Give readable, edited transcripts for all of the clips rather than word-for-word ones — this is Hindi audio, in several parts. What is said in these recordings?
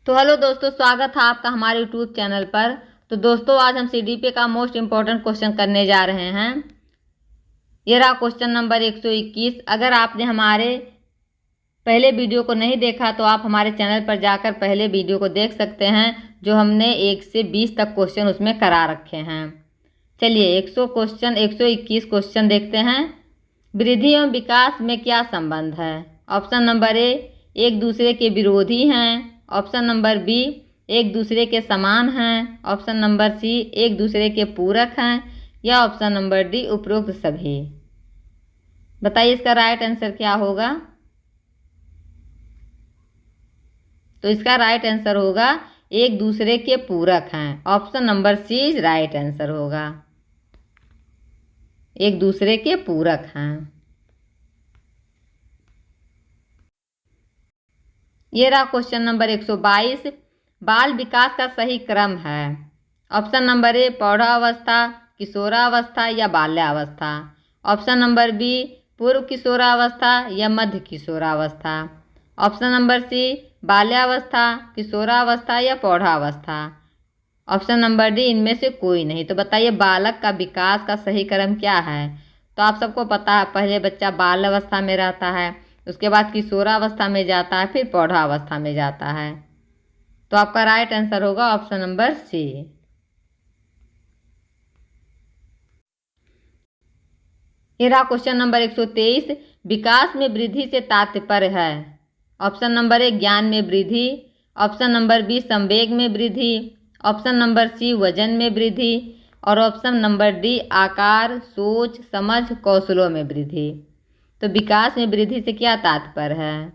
तो हेलो दोस्तों, स्वागत है आपका हमारे यूट्यूब चैनल पर। तो दोस्तों, आज हम सीडीपी का मोस्ट इम्पॉर्टेंट क्वेश्चन करने जा रहे हैं। ये रहा क्वेश्चन नंबर 121। अगर आपने हमारे पहले वीडियो को नहीं देखा तो आप हमारे चैनल पर जाकर पहले वीडियो को देख सकते हैं, जो हमने 1 से 20 तक क्वेश्चन उसमें करा रखे हैं। चलिए 121 क्वेश्चन देखते हैं। वृद्धि एवं विकास में क्या संबंध है? ऑप्शन नंबर ए, एक दूसरे के विरोधी हैं। ऑप्शन नंबर बी, एक दूसरे के समान हैं। ऑप्शन नंबर सी, एक दूसरे के पूरक हैं। या ऑप्शन नंबर डी, उपरोक्त सभी। बताइए इसका राइट आंसर क्या होगा। तो इसका राइट आंसर होगा एक दूसरे के पूरक हैं। Option number C right answer होगा, एक दूसरे के पूरक हैं। ये रहा क्वेश्चन नंबर 122। बाल विकास का सही क्रम है? ऑप्शन नंबर ए, प्रौढ़ावस्था, किशोरावस्था या बाल्यावस्था। ऑप्शन नंबर बी, पूर्व किशोरावस्था या मध्य किशोरावस्था। ऑप्शन नंबर सी, बाल्यावस्था, किशोरावस्था या प्रौढ़ावस्था। ऑप्शन नंबर डी, इनमें से कोई नहीं। तो बताइए बालक का विकास का सही क्रम क्या है? तो आप सबको पता है, पहले बच्चा बाल अवस्था में रहता है, उसके बाद किशोरावस्था में जाता है, फिर प्रौढ़ावस्था में जाता है। तो आपका राइट आंसर होगा ऑप्शन नंबर सी। ये रहा क्वेश्चन नंबर 123। विकास में वृद्धि से तात्पर्य है? ऑप्शन नंबर ए, ज्ञान में वृद्धि। ऑप्शन नंबर बी, संवेग में वृद्धि। ऑप्शन नंबर सी, वजन में वृद्धि। और ऑप्शन नंबर डी, आकार, सोच, समझ, कौशलों में वृद्धि। तो विकास में वृद्धि से क्या तात्पर्य है?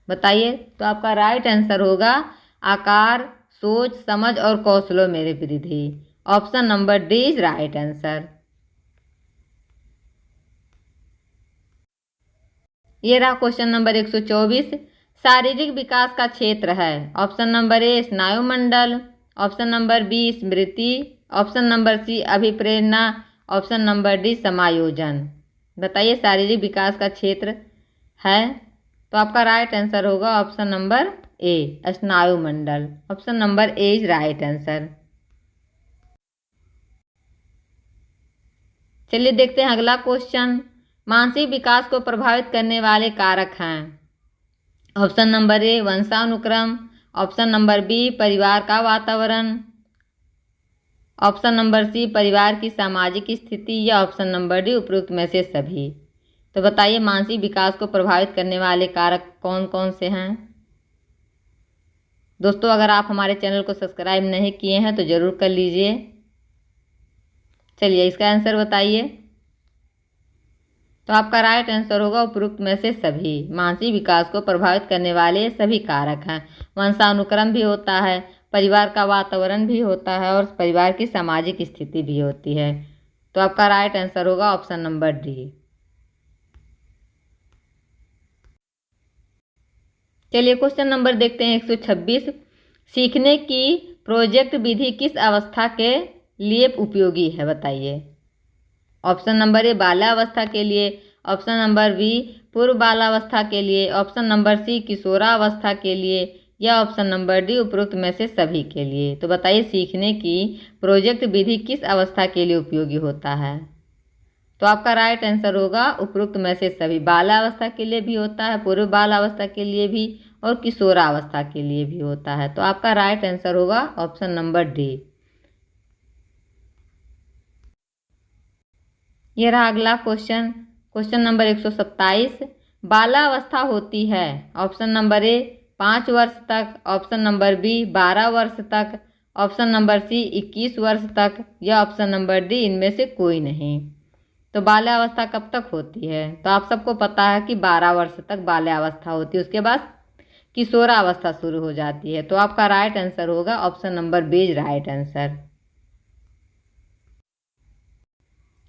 बताइए। तो आपका राइट आंसर होगा आकार, सोच, समझ और कौशलों में वृद्धि। Option number D is right answer. ये रहा क्वेश्चन नंबर 124। शारीरिक विकास का क्षेत्र है? ऑप्शन नंबर ए, स्नायुमंडल। ऑप्शन नंबर बी, स्मृति। ऑप्शन नंबर सी, अभिप्रेरणा। ऑप्शन नंबर डी, समायोजन। बताइए शारीरिक विकास का क्षेत्र है? तो आपका राइट आंसर होगा ऑप्शन नंबर ए, स्नायुमंडल। Option number A is right answer. चलिए देखते हैं अगला क्वेश्चन। मानसिक विकास को प्रभावित करने वाले कारक हैं? ऑप्शन नंबर ए, वंशानुक्रम। ऑप्शन नंबर बी, परिवार का वातावरण। ऑप्शन नंबर सी, परिवार की सामाजिक स्थिति। या ऑप्शन नंबर डी, उपरोक्त में से सभी। तो बताइए मानसिक विकास को प्रभावित करने वाले कारक कौन कौन से हैं? दोस्तों, अगर आप हमारे चैनल को सब्सक्राइब नहीं किए हैं तो ज़रूर कर लीजिए। चलिए इसका आंसर बताइए। तो आपका राइट आंसर होगा उपरोक्त में से सभी। मानसिक विकास को प्रभावित करने वाले सभी कारक हैं। वंशानुक्रम भी होता है, परिवार का वातावरण भी होता है और परिवार की सामाजिक स्थिति भी होती है। तो आपका राइट आंसर होगा ऑप्शन नंबर डी। चलिए क्वेश्चन नंबर देखते हैं 126। सीखने की प्रोजेक्ट विधि किस अवस्था के लिए उपयोगी है? बताइए। ऑप्शन नंबर ए, बाल्यावस्था के लिए। ऑप्शन नंबर बी, पूर्व बालावस्था के लिए। ऑप्शन नंबर सी, किशोरावस्था के लिए। या ऑप्शन नंबर डी, उपरोक्त में से सभी के लिए। तो बताइए सीखने की प्रोजेक्ट विधि किस अवस्था के लिए उपयोगी होता है? तो आपका राइट आंसर होगा उपरोक्त में से सभी। बाल्यावस्था के लिए भी होता है, पूर्व बालावस्था के लिए भी और किशोरावस्था के लिए भी होता है। तो आपका राइट आंसर होगा ऑप्शन नंबर डी। ये रहा अगला क्वेश्चन, क्वेश्चन नंबर 127। बालावस्था होती है? ऑप्शन नंबर ए, 5 वर्ष तक। ऑप्शन नंबर बी, 12 वर्ष तक। ऑप्शन नंबर सी, 21 वर्ष तक। या ऑप्शन नंबर डी, इनमें से कोई नहीं। तो बाल्यावस्था कब तक होती है? तो आप सबको पता है कि 12 वर्ष तक बाल्यावस्था होती है, उसके बाद किशोरावस्था शुरू हो जाती है। तो आपका राइट आंसर होगा option number B right answer.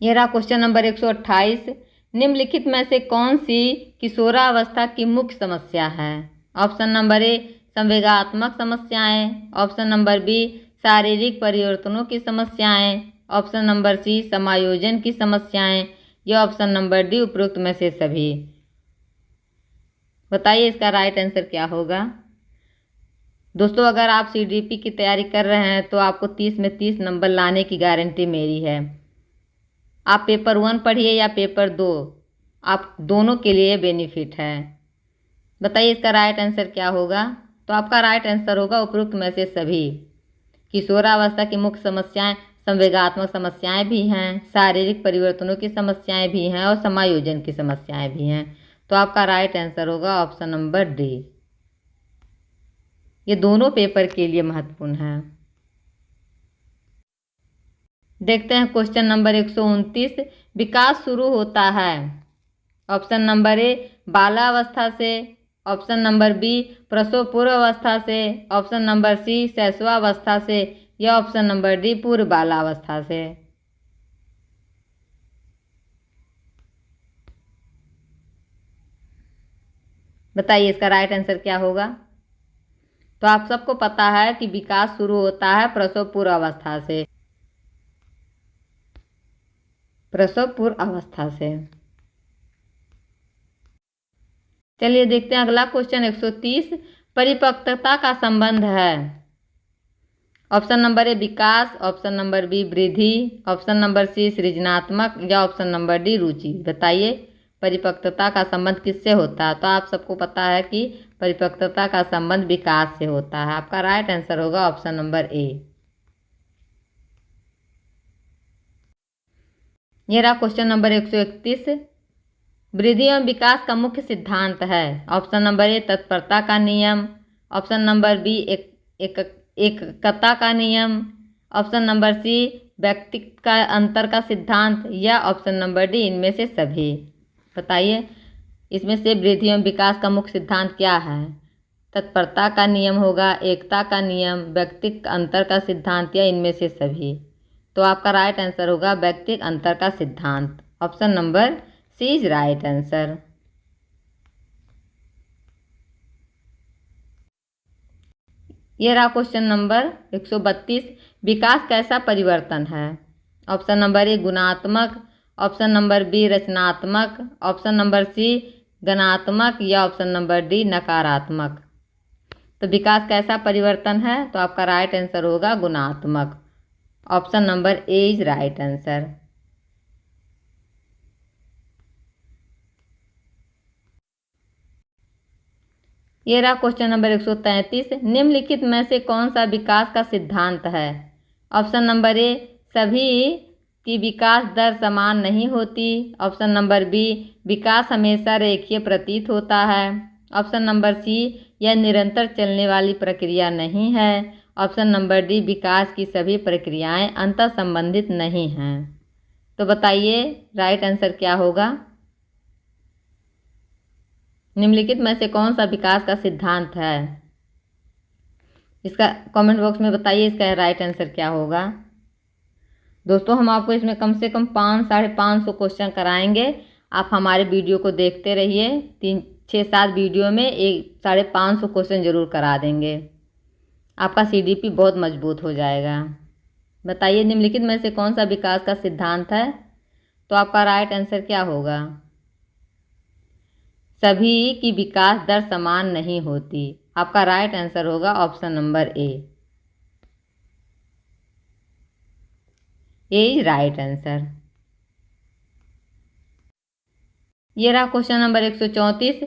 यह रहा क्वेश्चन नंबर 128। निम्नलिखित में से कौन सी किशोरावस्था की मुख्य समस्या है? ऑप्शन नंबर ए, संवेगात्मक समस्याएं। ऑप्शन नंबर बी, शारीरिक परिवर्तनों की समस्याएं। ऑप्शन नंबर सी, समायोजन की समस्याएं। या ऑप्शन नंबर डी, उपरोक्त में से सभी। बताइए इसका राइट आंसर क्या होगा। दोस्तों अगर आप CDP की तैयारी कर रहे हैं तो आपको 30 में 30 नंबर लाने की गारंटी मेरी है। आप पेपर 1 पढ़िए या पेपर 2, आप दोनों के लिए बेनिफिट है। बताइए इसका राइट आंसर क्या होगा? तो आपका राइट आंसर होगा उपरोक्त में से सभी। किशोरावस्था की मुख्य समस्याएं संवेगात्मक समस्याएं भी हैं, शारीरिक परिवर्तनों की समस्याएं भी हैं और समायोजन की समस्याएं भी हैं। तो आपका राइट आंसर होगा ऑप्शन नंबर डी। ये दोनों पेपर के लिए महत्वपूर्ण है। देखते हैं क्वेश्चन नंबर 129। विकास शुरू होता है ऑप्शन नंबर ए बालावस्था से, ऑप्शन नंबर बी प्रसव पूर्व अवस्था से, ऑप्शन नंबर सी शैशवावस्था से या ऑप्शन नंबर डी पूर्व बालावस्था से। बताइए इसका राइट आंसर क्या होगा? तो आप सबको पता है कि विकास शुरू होता है प्रसव पूर्व अवस्था से, प्रसव पूर्व अवस्था से। चलिए देखते हैं अगला क्वेश्चन 130। परिपक्वता का संबंध है ऑप्शन नंबर ए विकास, ऑप्शन नंबर बी वृद्धि, ऑप्शन नंबर सी सृजनात्मक या ऑप्शन नंबर डी रुचि। बताइए परिपक्वता का संबंध किससे होता है? तो आप सबको पता है कि परिपक्वता का संबंध विकास से होता है। आपका राइट आंसर होगा ऑप्शन नंबर ए। ये रहा क्वेश्चन नंबर 131। वृद्धि एवं विकास का मुख्य सिद्धांत है ऑप्शन नंबर ए तत्परता का नियम, ऑप्शन नंबर बी एकता का नियम, ऑप्शन नंबर सी व्यक्तित्व का अंतर का सिद्धांत या ऑप्शन नंबर डी इनमें से सभी। बताइए इसमें से वृद्धि एवं विकास का मुख्य सिद्धांत क्या है? तत्परता का नियम होगा, एकता का नियम, व्यक्तित्व अंतर का सिद्धांत या इनमें से सभी। तो आपका राइट आंसर होगा व्यक्तित्व अंतर का सिद्धांत। Option number C is right answer. ये रहा क्वेश्चन नंबर 132। विकास कैसा परिवर्तन है? ऑप्शन नंबर ए गुणात्मक, ऑप्शन नंबर बी रचनात्मक, ऑप्शन नंबर सी गणात्मक या ऑप्शन नंबर डी नकारात्मक। तो विकास कैसा परिवर्तन है? तो आपका राइट आंसर होगा गुणात्मक। Option number A is right answer. ये रहा क्वेश्चन नंबर 133। निम्नलिखित में से कौन सा विकास का सिद्धांत है? ऑप्शन नंबर ए सभी की विकास दर समान नहीं होती, ऑप्शन नंबर बी विकास हमेशा रेखीय प्रतीत होता है, ऑप्शन नंबर सी यह निरंतर चलने वाली प्रक्रिया नहीं है, ऑप्शन नंबर डी विकास की सभी प्रक्रियाएं अंतर संबंधित नहीं हैं। तो बताइए राइट आंसर क्या होगा? निम्नलिखित में से कौन सा विकास का सिद्धांत है? इसका कमेंट बॉक्स में बताइए इसका राइट आंसर क्या होगा। दोस्तों हम आपको इसमें कम से कम 500-550 क्वेश्चन कराएंगे। आप हमारे वीडियो को देखते रहिए। 3-6-7 वीडियो में 550 क्वेश्चन जरूर करा देंगे। आपका CDP बहुत मजबूत हो जाएगा। बताइए निम्नलिखित में से कौन सा विकास का सिद्धांत है? तो आपका राइट आंसर क्या होगा? सभी की विकास दर समान नहीं होती। आपका राइट आंसर होगा option number A is right answer. ये रहा क्वेश्चन नंबर 134।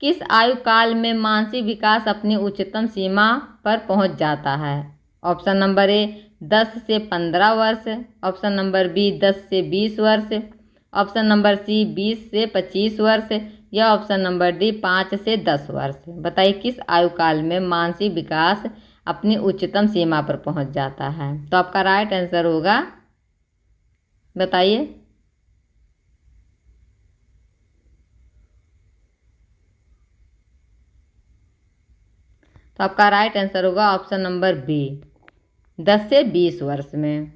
किस आयु काल में मानसिक विकास अपनी उच्चतम सीमा पर पहुंच जाता है? ऑप्शन नंबर ए 10 से 15 वर्ष, ऑप्शन नंबर बी 10 से 20 वर्ष, ऑप्शन नंबर सी 20 से 25 वर्ष या ऑप्शन नंबर डी 5 से 10 वर्ष। बताइए किस आयु काल में मानसिक विकास अपनी उच्चतम सीमा पर पहुंच जाता है? तो आपका राइट आंसर होगा, बताइए। तो आपका राइट आंसर होगा ऑप्शन नंबर बी 10 से 20 वर्ष में।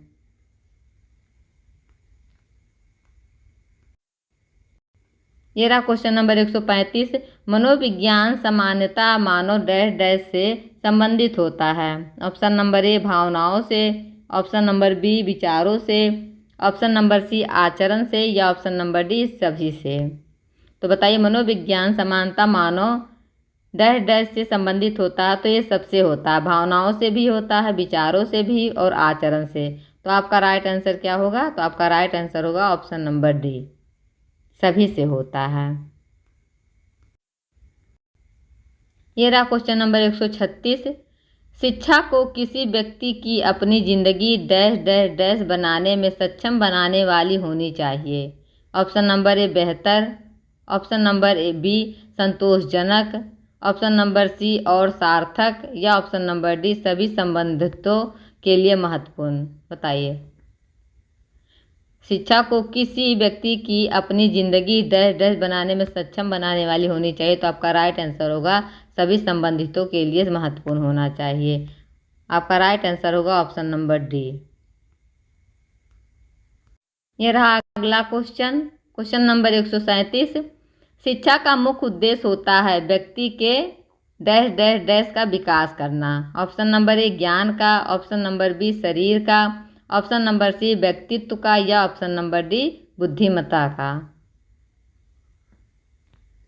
ये रहा क्वेश्चन नंबर 135। मनोविज्ञान सामान्यता मानव डैश डैश से संबंधित होता है। ऑप्शन नंबर ए भावनाओं से, ऑप्शन नंबर बी विचारों से, ऑप्शन नंबर सी आचरण से या ऑप्शन नंबर डी सभी से। तो बताइए मनोविज्ञान समानता मानव डैश डैश से संबंधित होता है, तो ये सबसे होता है, भावनाओं से भी होता है, विचारों से भी और आचरण से। तो आपका राइट आंसर क्या होगा? तो आपका राइट आंसर होगा ऑप्शन नंबर डी, सभी से होता है। ये रहा क्वेश्चन नंबर 136। शिक्षा को किसी व्यक्ति की अपनी जिंदगी डैश डैश डैश बनाने में सक्षम बनाने वाली होनी चाहिए। ऑप्शन नंबर ए बेहतर, ऑप्शन नंबर ए बी संतोषजनक, ऑप्शन नंबर सी और सार्थक, या ऑप्शन नंबर डी सभी संबंधितों के लिए महत्वपूर्ण। बताइए। शिक्षा को किसी व्यक्ति की अपनी जिंदगी डैश डैश बनाने में सक्षम बनाने वाली होनी चाहिए, तो आपका राइट आंसर होगा सभी संबंधितों के लिए महत्वपूर्ण होना चाहिए। आपका राइट आंसर होगा ऑप्शन नंबर डी। यह रहा अगला क्वेश्चन, क्वेश्चन नंबर 137। शिक्षा का मुख्य उद्देश्य होता है व्यक्ति के डैश डैश डैश का विकास करना। ऑप्शन नंबर ए ज्ञान का, ऑप्शन नंबर बी शरीर का, ऑप्शन नंबर सी व्यक्तित्व का, या ऑप्शन नंबर डी बुद्धिमत्ता का।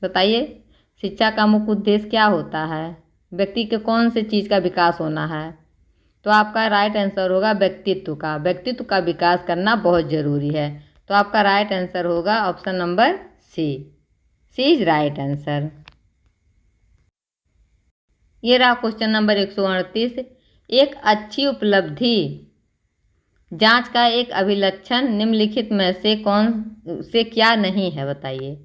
बताइए, शिक्षा का मुख्य उद्देश्य क्या होता है? व्यक्ति के कौन से चीज़ का विकास होना है? तो आपका राइट आंसर होगा व्यक्तित्व का। व्यक्तित्व का विकास करना बहुत ज़रूरी है, तो आपका राइट आंसर होगा option number C. C is right answer. ये रहा क्वेश्चन नंबर 138। एक अच्छी उपलब्धि जांच का एक अभिलक्षण निम्नलिखित में से कौन से क्या नहीं है? बताइए।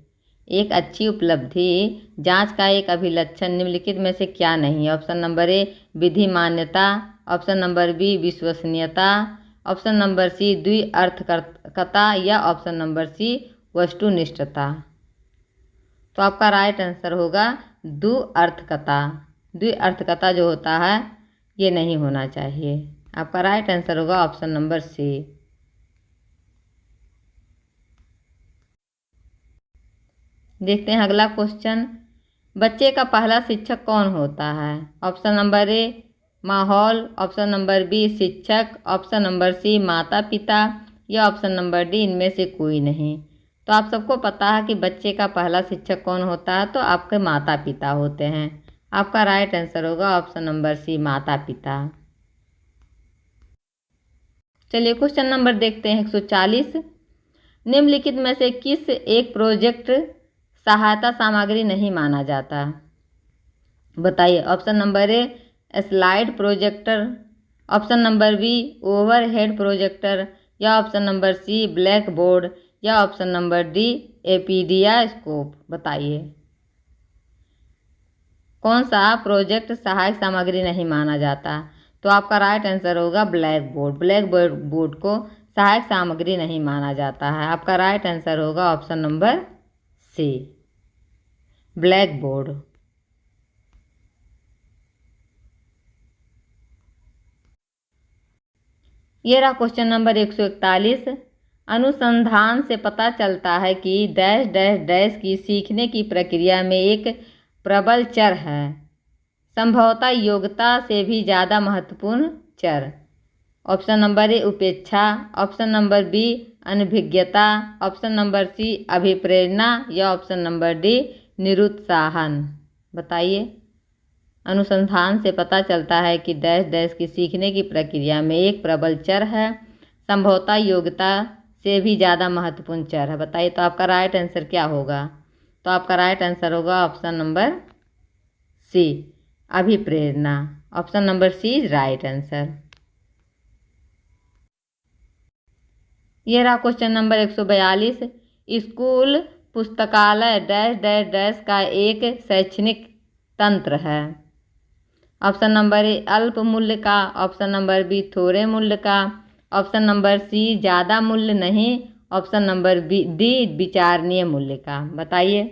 एक अच्छी उपलब्धि जांच का एक अभिलक्षण निम्नलिखित में से क्या नहीं है? ऑप्शन नंबर ए विधि मान्यता, ऑप्शन नंबर बी विश्वसनीयता, ऑप्शन नंबर सी द्विअर्थकता, या ऑप्शन नंबर सी वस्तुनिष्ठता। तो आपका राइट आंसर होगा द्विअर्थकता। द्विअर्थकता जो होता है ये नहीं होना चाहिए। आपका राइट आंसर होगा ऑप्शन नंबर सी। देखते हैं अगला क्वेश्चन। बच्चे का पहला शिक्षक कौन होता है? ऑप्शन नंबर ए माहौल, ऑप्शन नंबर बी शिक्षक, ऑप्शन नंबर सी माता पिता, या ऑप्शन नंबर डी इनमें से कोई नहीं। तो आप सबको पता है कि बच्चे का पहला शिक्षक कौन होता है, तो आपके माता पिता होते हैं। आपका राइट आंसर होगा ऑप्शन नंबर सी माता पिता। चलिए क्वेश्चन नंबर देखते हैं 140। निम्नलिखित में से किस एक प्रोजेक्ट सहायता सामग्री नहीं माना जाता? बताइए। Option number A slide projector, option number B overhead projector, या option number C black board, या option number D epidiascope. बताइए कौन सा प्रोजेक्ट सहायक सामग्री नहीं माना जाता? तो आपका राइट आंसर होगा ब्लैक बोर्ड। ब्लैक बोर्ड को सहायक सामग्री नहीं माना जाता है। आपका राइट आंसर होगा option number C black board. ये रहा क्वेश्चन नंबर 141। अनुसंधान से पता चलता है कि डैश डैश डैश की सीखने की प्रक्रिया में एक प्रबल चर है, संभवतः योग्यता से भी ज़्यादा महत्वपूर्ण चर। ऑप्शन नंबर ए उपेक्षा, ऑप्शन नंबर बी अनभिज्ञता, ऑप्शन नंबर सी अभिप्रेरणा, या ऑप्शन नंबर डी निरुत्साहन। बताइए। अनुसंधान से पता चलता है कि डैश डैश की सीखने की प्रक्रिया में एक प्रबल चर है, संभवतः योग्यता से भी ज़्यादा महत्वपूर्ण चर है। बताइए तो आपका राइट आंसर क्या होगा? तो आपका राइट आंसर होगा ऑप्शन नंबर सी अभिप्रेरणा। Option number C is right answer. ये रहा क्वेश्चन नंबर 142। स्कूल पुस्तकालय डैश डैश डैश का एक शैक्षणिक तंत्र है। ऑप्शन नंबर ए अल्प मूल्य का, ऑप्शन नंबर बी थोड़े मूल्य का, ऑप्शन नंबर सी ज़्यादा मूल्य नहीं, ऑप्शन नंबर बी डी विचारणीय मूल्य का। बताइए।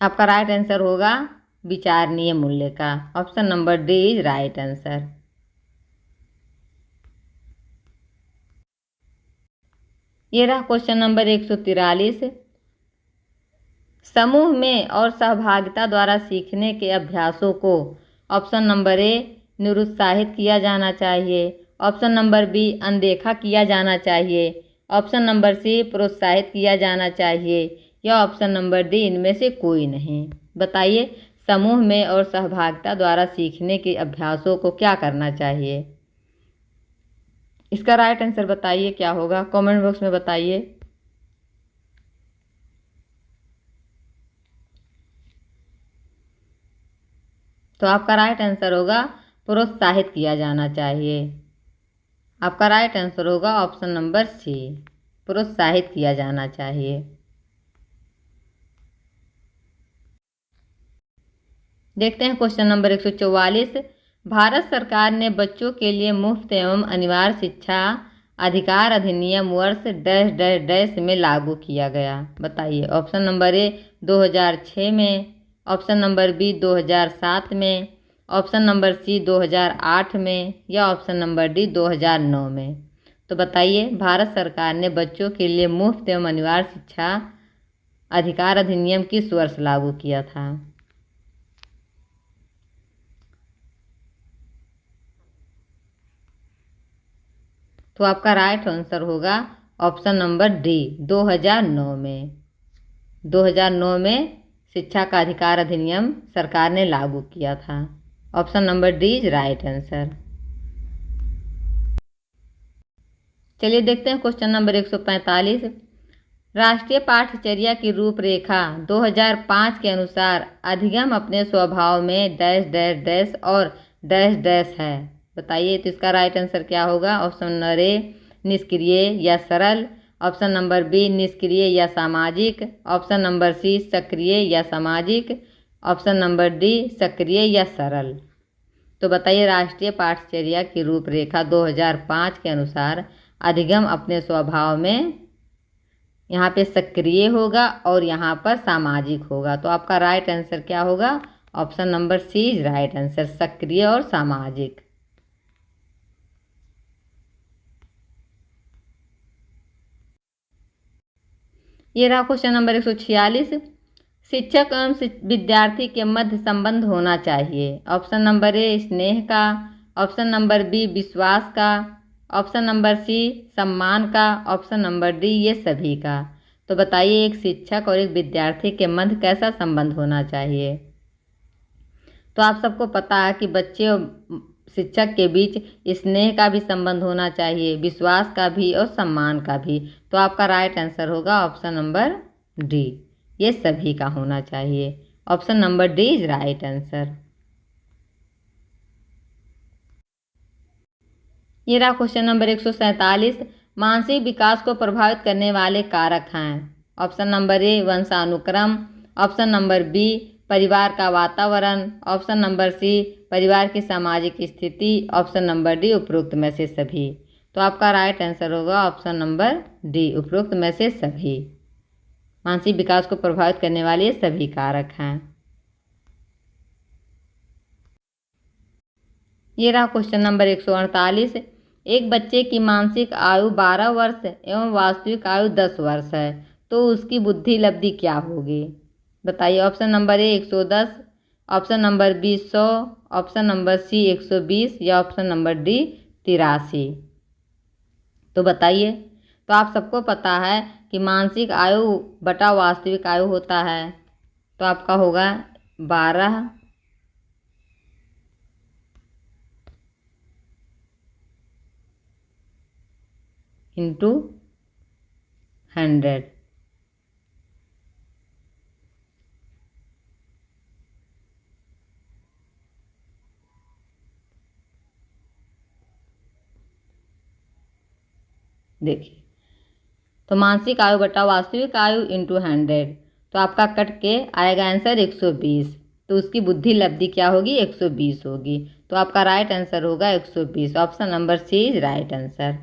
आपका राइट आंसर होगा विचारणीय मूल्य का। Option number D is right answer. ये रहा क्वेश्चन नंबर 143। समूह में और सहभागिता द्वारा सीखने के अभ्यासों को ऑप्शन नंबर ए निरुत्साहित किया जाना चाहिए, ऑप्शन नंबर बी अनदेखा किया जाना चाहिए, ऑप्शन नंबर सी प्रोत्साहित किया जाना चाहिए, या ऑप्शन नंबर डी इनमें से कोई नहीं। बताइए समूह में और सहभागिता द्वारा सीखने के अभ्यासों को क्या करना चाहिए। इसका राइट आंसर बताइए क्या होगा, कमेंट बॉक्स में बताइए। तो आपका राइट आंसर होगा प्रोत्साहित किया जाना चाहिए। आपका राइट आंसर होगा ऑप्शन नंबर सी, प्रोत्साहित किया जाना चाहिए। देखते हैं क्वेश्चन नंबर 144। भारत सरकार ने बच्चों के लिए मुफ्त एवं अनिवार्य शिक्षा अधिकार अधिनियम वर्ष डैश डैश डैश में लागू किया गया। बताइए ऑप्शन नंबर ए 2006 में, ऑप्शन नंबर बी 2007 में, ऑप्शन नंबर सी 2008 में या ऑप्शन नंबर डी 2009 में। तो बताइए भारत सरकार ने बच्चों के लिए मुफ्त एवं अनिवार्य शिक्षा अधिकार अधिनियम किस वर्ष लागू किया था। तो आपका राइट आंसर होगा ऑप्शन नंबर डी 2009 में। 2009 में शिक्षा का अधिकार अधिनियम सरकार ने लागू किया था। Option number D is right answer. चलिए देखते हैं क्वेश्चन नंबर 145। राष्ट्रीय पाठ्यचर्या की रूपरेखा 2005 के अनुसार अधिगम अपने स्वभाव में डैश डैश डैश और डैश डैश है। बताइए तो इसका राइट आंसर क्या होगा। ऑप्शन नंबर ए निष्क्रिय या सरल, ऑप्शन नंबर बी निष्क्रिय या सामाजिक, ऑप्शन नंबर सी सक्रिय या सामाजिक, ऑप्शन नंबर डी सक्रिय या सरल। तो बताइए राष्ट्रीय पाठ्यचर्या की रूपरेखा 2005 के अनुसार अधिगम अपने स्वभाव में यहाँ पे सक्रिय होगा और यहाँ पर सामाजिक होगा। तो आपका राइट आंसर क्या होगा। Option number C is right answer, सक्रिय और सामाजिक। ये रहा क्वेश्चन नंबर 146। शिक्षक एवं विद्यार्थी के मध्य संबंध होना चाहिए। ऑप्शन नंबर ए स्नेह का, ऑप्शन नंबर बी विश्वास का, ऑप्शन नंबर सी सम्मान का, ऑप्शन नंबर डी ये सभी का। तो बताइए एक शिक्षक और एक विद्यार्थी के मध्य कैसा संबंध होना चाहिए। तो आप सबको पता है कि बच्चे और शिक्षक के बीच स्नेह का भी संबंध होना चाहिए, विश्वास का भी और सम्मान का भी। तो आपका राइट आंसर होगा ऑप्शन नंबर डी, ये सभी का होना चाहिए। Option number D is right answer. ये रहा क्वेश्चन नंबर 147। मानसिक विकास को प्रभावित करने वाले कारक हैं। ऑप्शन नंबर ए वंशानुक्रम, ऑप्शन नंबर बी परिवार का वातावरण, ऑप्शन नंबर सी परिवार की सामाजिक स्थिति, ऑप्शन नंबर डी उपरोक्त में से सभी। तो आपका राइट आंसर होगा ऑप्शन नंबर डी, उपरोक्त में से सभी। मानसिक विकास को प्रभावित करने वाले सभी कारक हैं। ये रहा क्वेश्चन नंबर 148। एक बच्चे की मानसिक आयु 12 वर्ष एवं वास्तविक आयु 10 वर्ष है, तो उसकी बुद्धि लब्धि क्या होगी। बताइए option number A 110, option number B 100, option number C 120 या ऑप्शन नंबर डी 83। तो बताइए तो आप सबको पता है कि मानसिक आयु बटा वास्तविक आयु होता है, तो आपका होगा 12 इंटू 100। देखिए तो मानसिक आयु बटा वास्तविक आयु इंटू 100, तो आपका कट के आएगा आंसर 120। तो उसकी बुद्धि लब्धि क्या होगी 120 होगी। तो आपका राइट आंसर होगा 120। Option number C is right answer.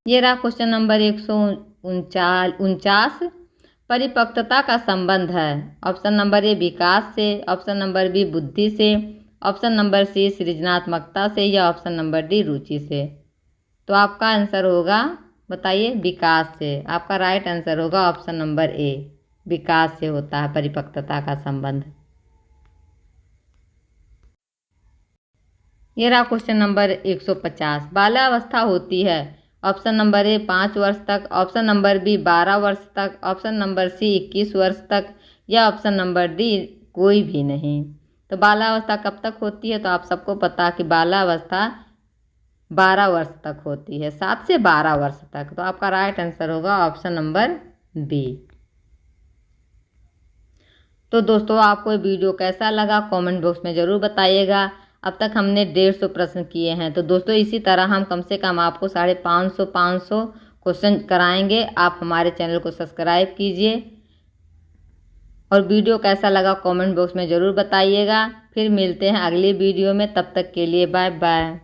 ये रहा क्वेश्चन नंबर 149। परिपक्वता का संबंध है। ऑप्शन नंबर ए विकास से, ऑप्शन नंबर बी बुद्धि से, ऑप्शन नंबर सी सृजनात्मकता से या ऑप्शन नंबर डी रुचि से। तो आपका आंसर होगा बताइए विकास से। आपका राइट आंसर होगा ऑप्शन नंबर ए, विकास से होता है परिपक्वता का संबंध। ये रहा क्वेश्चन नंबर 150। बाल्यावस्था होती है ऑप्शन नंबर ए 5 वर्ष तक, ऑप्शन नंबर बी 12 वर्ष तक, ऑप्शन नंबर सी 21 वर्ष तक, या ऑप्शन नंबर डी कोई भी नहीं। तो बाल्यावस्था कब तक होती है? तो आप सबको पता कि बाल्यावस्था 12 वर्ष तक होती है, 7 से 12 वर्ष तक। तो आपका राइट आंसर होगा ऑप्शन नंबर बी। तो दोस्तों आपको ये वीडियो कैसा लगा कमेंट बॉक्स में ज़रूर बताइएगा। अब तक हमने 150 प्रश्न किए हैं। तो दोस्तों इसी तरह हम कम से कम आपको 550 क्वेश्चन कराएंगे। आप हमारे चैनल को सब्सक्राइब कीजिए और वीडियो कैसा लगा कमेंट बॉक्स में ज़रूर बताइएगा। फिर मिलते हैं अगली वीडियो में, तब तक के लिए बाय बाय।